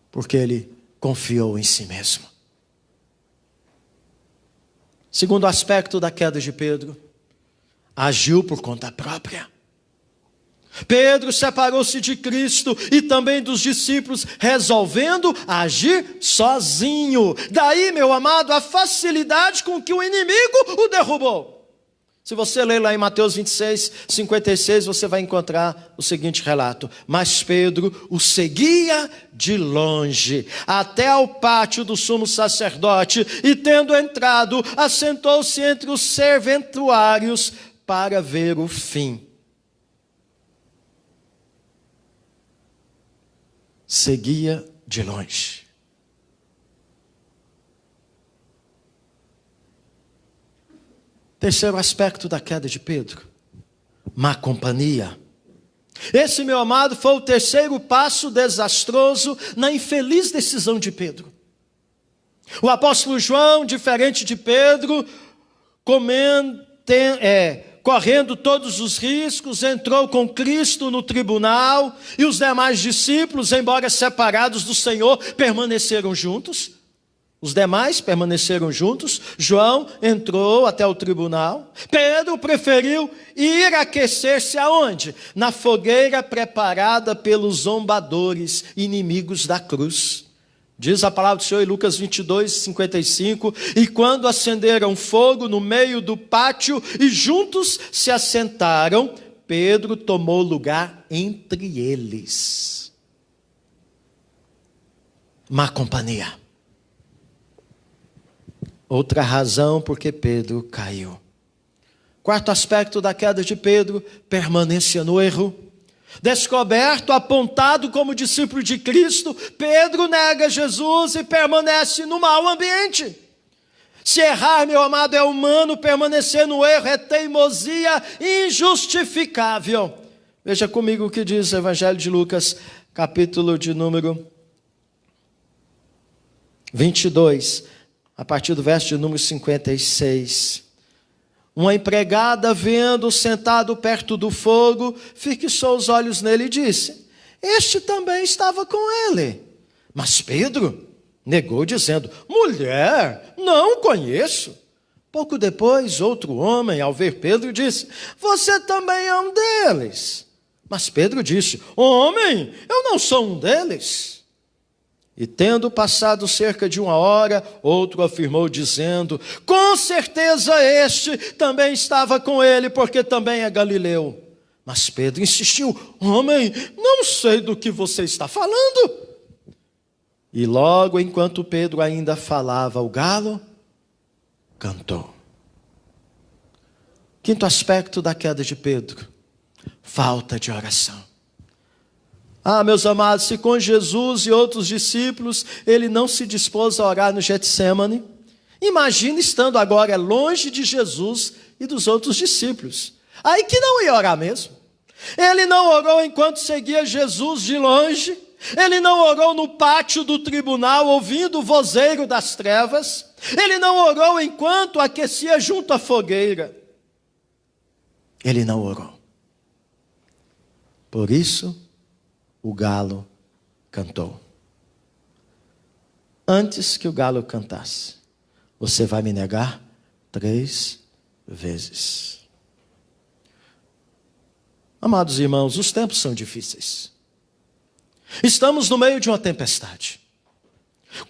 Porque ele confiou em si mesmo. Segundo aspecto da queda de Pedro, agiu por conta própria. Pedro separou-se de Cristo e também dos discípulos, resolvendo agir sozinho. Daí, meu amado, a facilidade com que o inimigo o derrubou. Se você ler lá em Mateus 26, 56, você vai encontrar o seguinte relato: mas Pedro o seguia de longe, até ao pátio do sumo sacerdote, e tendo entrado, assentou-se entre os serventuários para ver o fim. Seguia de longe. Terceiro aspecto da queda de Pedro: má companhia. Esse, meu amado, foi o terceiro passo desastroso na infeliz decisão de Pedro. O apóstolo João, diferente de Pedro, correndo todos os riscos, entrou com Cristo no tribunal, e os demais discípulos, embora separados do Senhor, permaneceram juntos. Os demais permaneceram juntos. João entrou até o tribunal. Pedro preferiu ir aquecer-se aonde? Na fogueira preparada pelos zombadores, inimigos da cruz. Diz a palavra do Senhor em Lucas 22, 55, e quando acenderam fogo no meio do pátio e juntos se assentaram, Pedro tomou lugar entre eles. Má companhia. Outra razão porque Pedro caiu. Quarto aspecto da queda de Pedro: permanência no erro. Descoberto, apontado como discípulo de Cristo, Pedro nega Jesus e permanece no mau ambiente. Se errar, meu amado, é humano, permanecer no erro é teimosia injustificável. Veja comigo o que diz o Evangelho de Lucas, capítulo de número 22, a partir do verso de número 56. Uma empregada, vendo-o sentado perto do fogo, fixou os olhos nele e disse: este também estava com ele. Mas Pedro negou, dizendo: mulher, não o conheço. Pouco depois, outro homem, ao ver Pedro, disse: você também é um deles. Mas Pedro disse: homem, eu não sou um deles. E tendo passado cerca de 1 hora, outro afirmou, dizendo: com certeza este também estava com ele, porque também é galileu. Mas Pedro insistiu: homem, não sei do que você está falando. E logo enquanto Pedro ainda falava, o galo cantou. Quinto aspecto da queda de Pedro: falta de oração. Ah, meus amados, se com Jesus e outros discípulos ele não se dispôs a orar no Getsemane, imagine estando agora longe de Jesus e dos outros discípulos. Aí que não ia orar mesmo. Ele não orou enquanto seguia Jesus de longe. Ele não orou no pátio do tribunal, ouvindo o vozeiro das trevas. Ele não orou enquanto aquecia junto à fogueira. Ele não orou. Por isso, o galo cantou. Antes que o galo cantasse: você vai me negar 3 vezes. Amados irmãos, os tempos são difíceis. Estamos no meio de uma tempestade.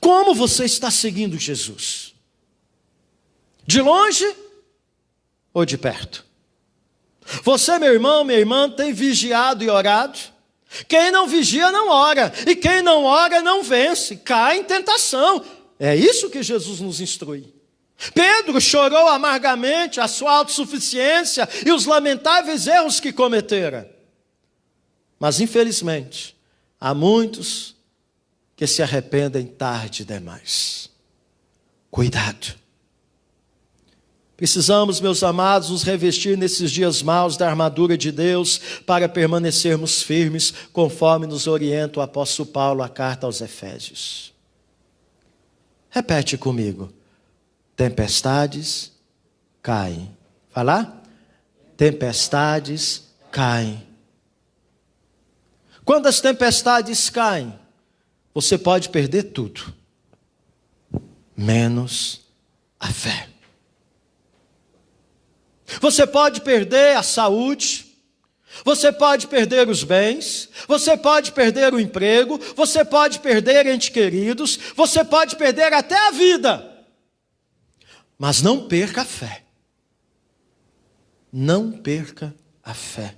Como você está seguindo Jesus? De longe ou de perto? Você, meu irmão, minha irmã, tem vigiado e orado? Quem não vigia não ora, e quem não ora não vence, cai em tentação. É isso que Jesus nos instrui. Pedro chorou amargamente a sua autossuficiência e os lamentáveis erros que cometera. Mas infelizmente, há muitos que se arrependem tarde demais. Cuidado. Precisamos, meus amados, nos revestir nesses dias maus da armadura de Deus para permanecermos firmes, conforme nos orienta o apóstolo Paulo, a carta aos Efésios. Repete comigo: tempestades caem. Vai lá? Tempestades caem. Quando as tempestades caem, você pode perder tudo, menos a fé. Você pode perder a saúde, você pode perder os bens, você pode perder o emprego, você pode perder entes queridos, você pode perder até a vida. Mas não perca a fé. Não perca a fé.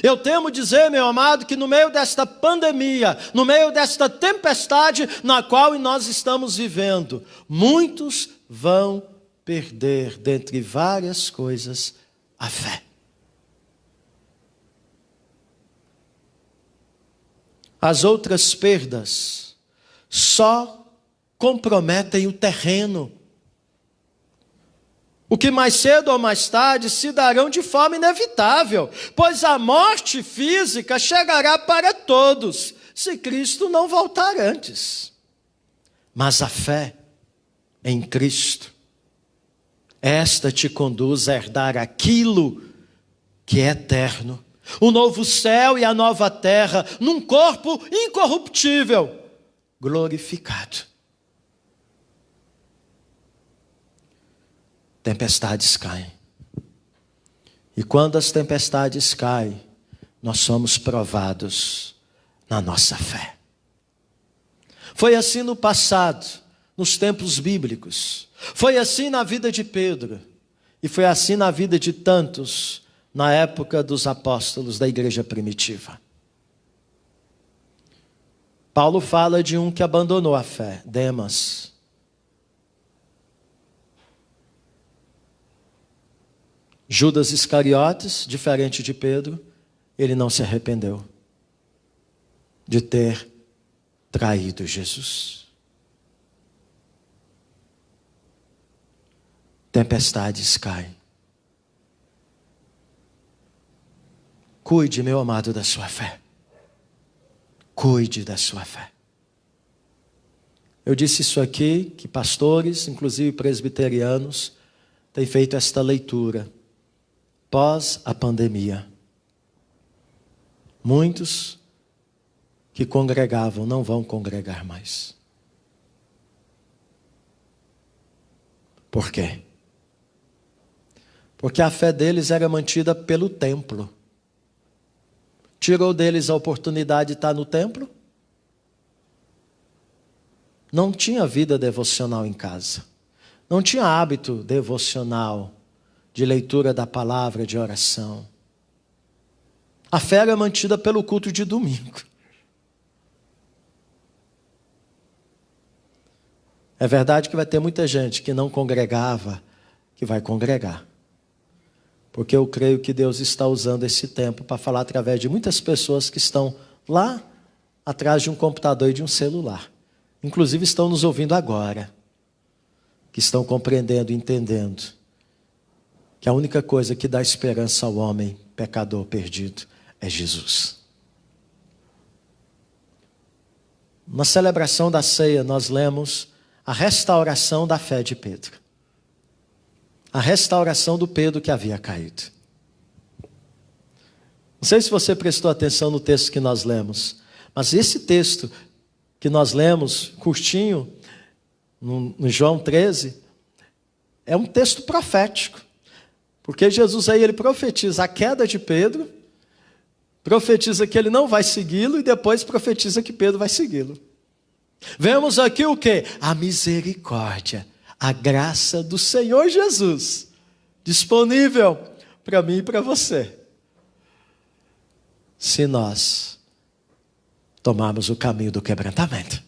Eu temo dizer, meu amado, que no meio desta pandemia, no meio desta tempestade na qual nós estamos vivendo, muitos vão perder, dentre várias coisas, a fé. As outras perdas só comprometem o terreno. O que mais cedo ou mais tarde se darão de forma inevitável, pois a morte física chegará para todos, se Cristo não voltar antes. Mas a fé em Cristo, esta te conduz a herdar aquilo que é eterno, o novo céu e a nova terra, num corpo incorruptível, glorificado. Tempestades caem. E quando as tempestades caem, nós somos provados na nossa fé. Foi assim no passado, nos tempos bíblicos. Foi assim na vida de Pedro. E foi assim na vida de tantos na época dos apóstolos da igreja primitiva. Paulo fala de um que abandonou a fé, Demas. Judas Iscariotes, diferente de Pedro, ele não se arrependeu de ter traído Jesus. Tempestades caem. Cuide, meu amado, da sua fé. Cuide da sua fé. Eu disse isso aqui, que pastores, inclusive presbiterianos, têm feito esta leitura. Pós a pandemia, muitos que congregavam não vão congregar mais. Por quê? Porque a fé deles era mantida pelo templo. Tirou deles a oportunidade de estar no templo? Não tinha vida devocional em casa. Não tinha hábito devocional de leitura da palavra, de oração. A fé era mantida pelo culto de domingo. É verdade que vai ter muita gente que não congregava, que vai congregar. Porque eu creio que Deus está usando esse tempo para falar através de muitas pessoas que estão lá atrás de um computador e de um celular. Inclusive estão nos ouvindo agora. Que estão compreendendo, entendendo que a única coisa que dá esperança ao homem pecador perdido é Jesus. Na celebração da ceia, nós lemos a restauração da fé de Pedro. A restauração do Pedro que havia caído. Não sei se você prestou atenção no texto que nós lemos, mas esse texto que nós lemos, curtinho, no João 13, é um texto profético. Porque Jesus aí, ele profetiza a queda de Pedro, profetiza que ele não vai segui-lo e depois profetiza que Pedro vai segui-lo. Vemos aqui o quê? A misericórdia, a graça do Senhor Jesus, disponível para mim e para você. Se nós tomarmos o caminho do quebrantamento.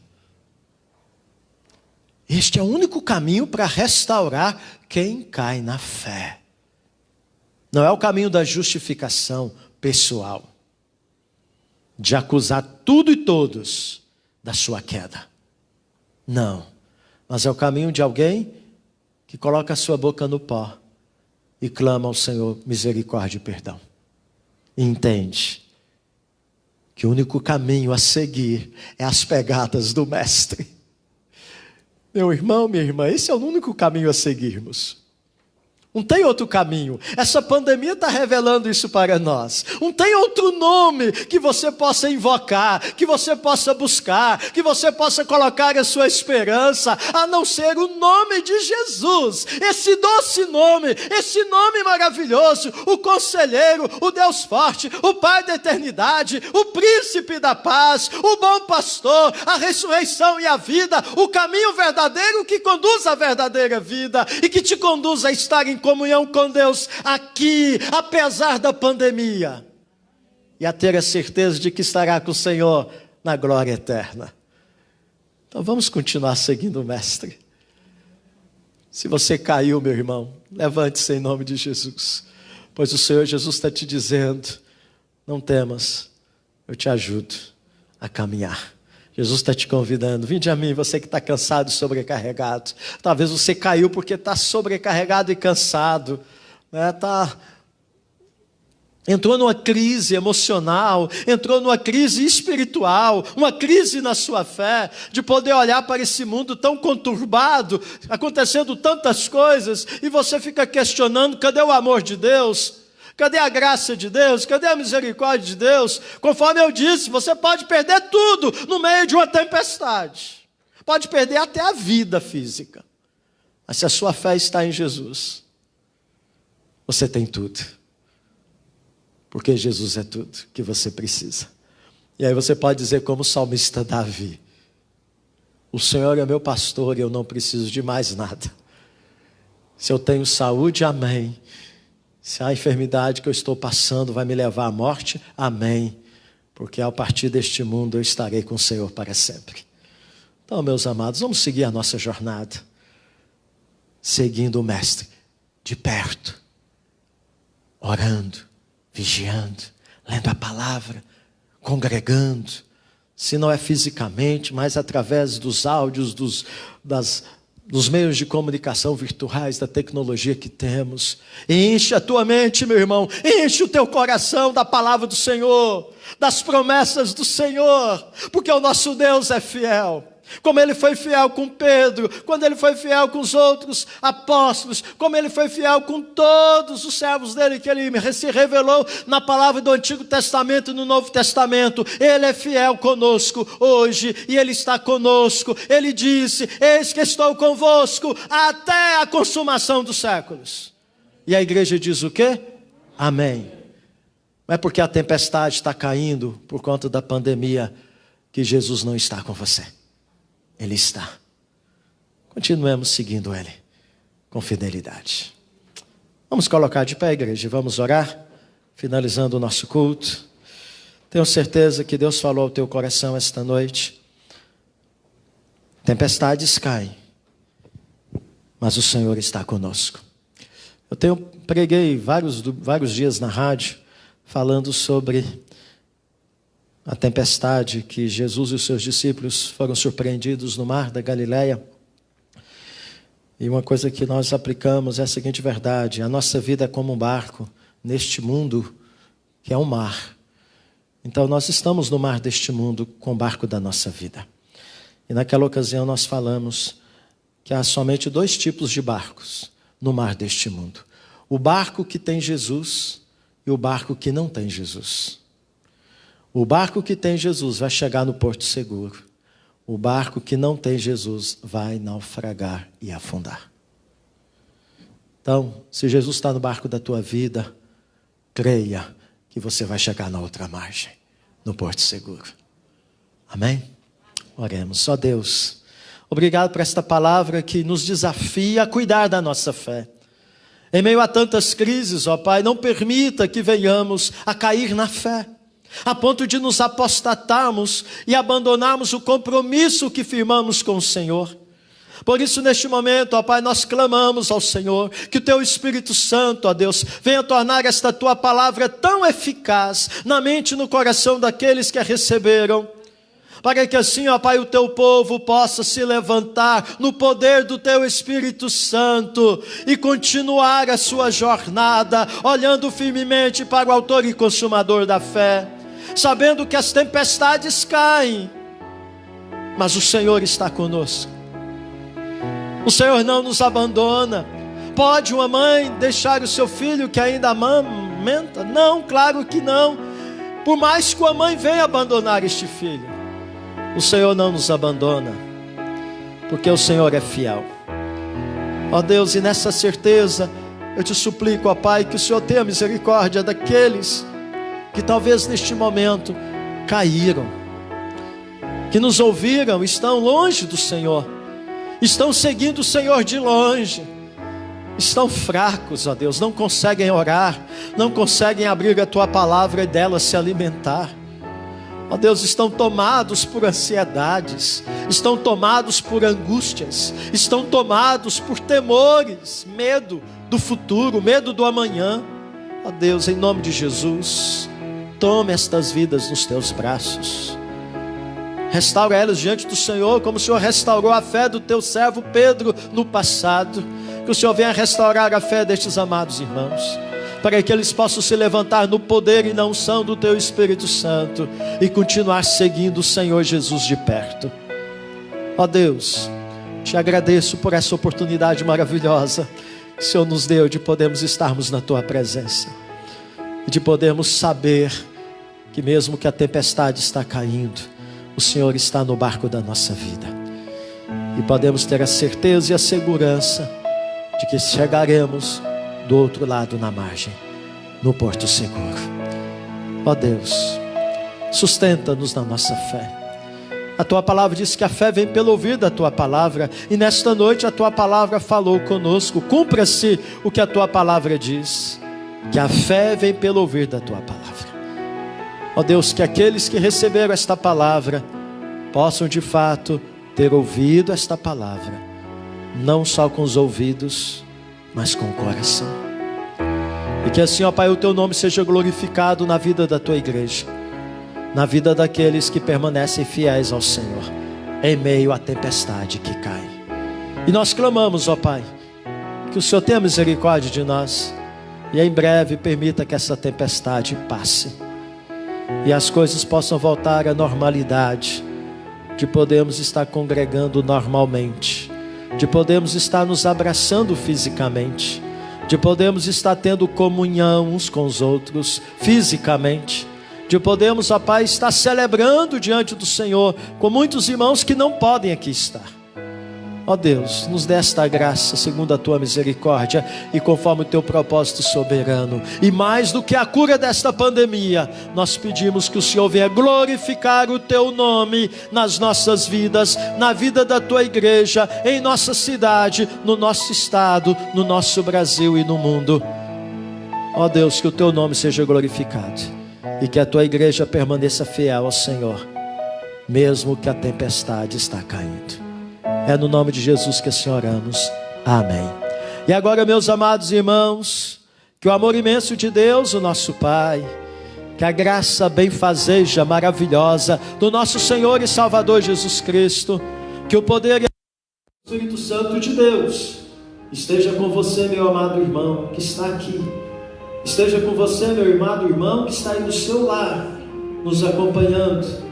Este é o único caminho para restaurar quem cai na fé. Não é o caminho da justificação pessoal, de acusar tudo e todos da sua queda. Não, mas é o caminho de alguém que coloca a sua boca no pó e clama ao Senhor misericórdia e perdão. E entende que o único caminho a seguir é as pegadas do Mestre. Meu irmão, minha irmã, esse é o único caminho a seguirmos. Não tem outro caminho. Essa pandemia está revelando isso para nós. Não tem outro nome que você possa invocar, que você possa buscar, que você possa colocar a sua esperança, a não ser o nome de Jesus. Esse doce nome, esse nome maravilhoso, o Conselheiro, o Deus Forte, o Pai da Eternidade, o Príncipe da Paz, o Bom Pastor, a ressurreição e a vida, o caminho verdadeiro que conduz à verdadeira vida e que te conduz a estar em comunhão com Deus aqui, apesar da pandemia. E a ter a certeza de que estará com o Senhor na glória eterna. Então vamos continuar seguindo o Mestre. Se você caiu, meu irmão, levante-se em nome de Jesus. Pois o Senhor Jesus está te dizendo, não temas, eu te ajudo a caminhar. Jesus está te convidando, vinde a mim, você que está cansado e sobrecarregado. Talvez você caiu porque está sobrecarregado e cansado, né? Entrou numa crise emocional, entrou numa crise espiritual, uma crise na sua fé, de poder olhar para esse mundo tão conturbado, acontecendo tantas coisas, e você fica questionando, cadê o amor de Deus? Cadê a graça de Deus? Cadê a misericórdia de Deus? Conforme eu disse, você pode perder tudo no meio de uma tempestade. Pode perder até a vida física. Mas se a sua fé está em Jesus, você tem tudo. Porque Jesus é tudo que você precisa. E aí você pode dizer como o salmista Davi, o Senhor é meu pastor e eu não preciso de mais nada. Se eu tenho saúde, amém. Se a enfermidade que eu estou passando vai me levar à morte, amém. Porque ao partir deste mundo eu estarei com o Senhor para sempre. Então, meus amados, vamos seguir a nossa jornada. Seguindo o Mestre, de perto. Orando, vigiando, lendo a palavra, congregando. Se não é fisicamente, mas através dos áudios, dos meios de comunicação virtuais, da tecnologia que temos. Enche a tua mente, meu irmão, enche o teu coração da palavra do Senhor, das promessas do Senhor, porque o nosso Deus é fiel. Como Ele foi fiel com Pedro, quando Ele foi fiel com os outros apóstolos, como Ele foi fiel com todos os servos dEle, que Ele se revelou na palavra do Antigo Testamento e no Novo Testamento. Ele é fiel conosco hoje, e Ele está conosco. Ele disse, eis que estou convosco até a consumação dos séculos. E a igreja diz o quê? Amém. Não é porque a tempestade está caindo por conta da pandemia que Jesus não está com você. Ele está. Continuemos seguindo Ele com fidelidade. Vamos colocar de pé, igreja, e vamos orar, finalizando o nosso culto. Tenho certeza que Deus falou ao teu coração esta noite. Tempestades caem, mas o Senhor está conosco. Eu preguei vários dias na rádio, falando sobre a tempestade que Jesus e os seus discípulos foram surpreendidos no mar da Galileia. E uma coisa que nós aplicamos é a seguinte verdade: a nossa vida é como um barco neste mundo que é um mar. Então nós estamos no mar deste mundo com o barco da nossa vida. E naquela ocasião nós falamos que há somente 2 tipos de barcos no mar deste mundo: o barco que tem Jesus e o barco que não tem Jesus. O barco que tem Jesus vai chegar no porto seguro. O barco que não tem Jesus vai naufragar e afundar. Então, se Jesus está no barco da tua vida, creia que você vai chegar na outra margem, no porto seguro. Amém? Oremos. Ó Deus, obrigado por esta palavra que nos desafia a cuidar da nossa fé. Em meio a tantas crises, ó Pai, não permita que venhamos a cair na fé, a ponto de nos apostatarmos e abandonarmos o compromisso que firmamos com o Senhor. Por isso, neste momento, ó Pai, nós clamamos ao Senhor, que o Teu Espírito Santo, ó Deus, venha tornar esta Tua palavra tão eficaz na mente e no coração daqueles que a receberam, para que assim, ó Pai, o Teu povo possa se levantar no poder do Teu Espírito Santo e continuar a sua jornada, olhando firmemente para o Autor e Consumador da fé, sabendo que as tempestades caem, mas o Senhor está conosco. O Senhor não nos abandona. Pode uma mãe deixar o seu filho que ainda amamenta? Não, claro que não. Por mais que a mãe venha abandonar este filho, o Senhor não nos abandona, porque o Senhor é fiel. Ó Deus, e nessa certeza eu te suplico, ó Pai, que o Senhor tenha misericórdia daqueles que talvez neste momento caíram, que nos ouviram, estão longe do Senhor, estão seguindo o Senhor de longe, estão fracos, ó Deus, não conseguem orar, não conseguem abrir a tua palavra e dela se alimentar. Ó Deus, estão tomados por ansiedades, estão tomados por angústias, estão tomados por temores, medo do futuro, medo do amanhã. Ó Deus, em nome de Jesus, tome estas vidas nos teus braços. Restaura elas diante do Senhor, como o Senhor restaurou a fé do teu servo Pedro no passado. Que o Senhor venha restaurar a fé destes amados irmãos, para que eles possam se levantar no poder e na unção do teu Espírito Santo e continuar seguindo o Senhor Jesus de perto. Ó Deus, te agradeço por essa oportunidade maravilhosa que o Senhor nos deu de podermos estarmos na tua presença e de podermos saber que mesmo que a tempestade está caindo, o Senhor está no barco da nossa vida, e podemos ter a certeza e a segurança de que chegaremos do outro lado na margem, no porto seguro. Ó Deus, sustenta-nos na nossa fé. A tua palavra diz que a fé vem pelo ouvir da tua palavra, e nesta noite a tua palavra falou conosco. Cumpra-se o que a tua palavra diz, que a fé vem pelo ouvir da tua palavra. Ó Deus, que aqueles que receberam esta palavra possam de fato ter ouvido esta palavra, não só com os ouvidos, mas com o coração. E que assim, ó Pai, o teu nome seja glorificado na vida da tua igreja, na vida daqueles que permanecem fiéis ao Senhor, em meio à tempestade que cai. E nós clamamos, ó Pai, que o Senhor tenha misericórdia de nós, e em breve permita que essa tempestade passe, e as coisas possam voltar à normalidade, de podermos estar congregando normalmente, de podermos estar nos abraçando fisicamente, de podermos estar tendo comunhão uns com os outros fisicamente, de podermos, ó Pai, estar celebrando diante do Senhor com muitos irmãos que não podem aqui estar. Ó Deus, nos dê esta graça segundo a tua misericórdia e conforme o teu propósito soberano. E mais do que a cura desta pandemia, nós pedimos que o Senhor venha glorificar o teu nome nas nossas vidas, na vida da tua igreja, em nossa cidade, no nosso estado, no nosso Brasil e no mundo. Ó Deus, que o teu nome seja glorificado e que a tua igreja permaneça fiel ao Senhor, mesmo que a tempestade está caindo. É no nome de Jesus que assim oramos. Amém. E agora, meus amados irmãos, que o amor imenso de Deus, o nosso Pai, que a graça benfazeja maravilhosa do nosso Senhor e Salvador Jesus Cristo, que o poder e o Espírito Santo de Deus esteja com você, meu amado irmão que está aqui. Esteja com você, meu amado irmão que está aí no seu lar, nos acompanhando.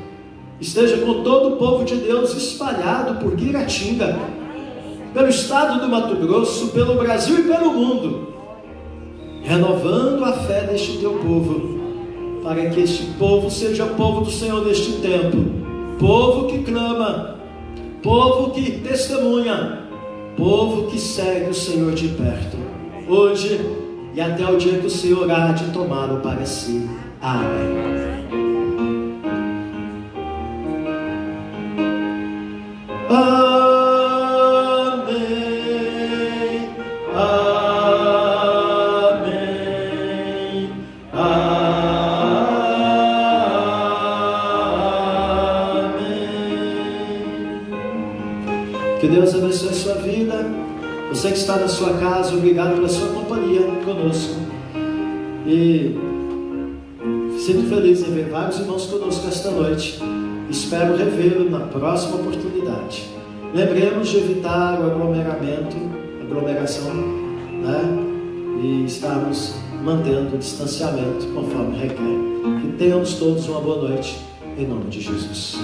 Esteja com todo o povo de Deus espalhado por Guiratinga, pelo estado do Mato Grosso, pelo Brasil e pelo mundo, renovando a fé deste teu povo, para que este povo seja o povo do Senhor neste tempo, povo que clama, povo que testemunha, povo que segue o Senhor de perto, hoje e até o dia que o Senhor há de tomá-lo para si. Amém. Amém, amém, amém. Que Deus abençoe a sua vida. Você que está na sua casa, obrigado pela sua companhia conosco. E sinto feliz em ver vários irmãos conosco esta noite. Espero revê-lo na próxima oportunidade. Lembremos de evitar o aglomeração, né? E estarmos mantendo o distanciamento conforme requer. Que tenhamos todos uma boa noite, em nome de Jesus.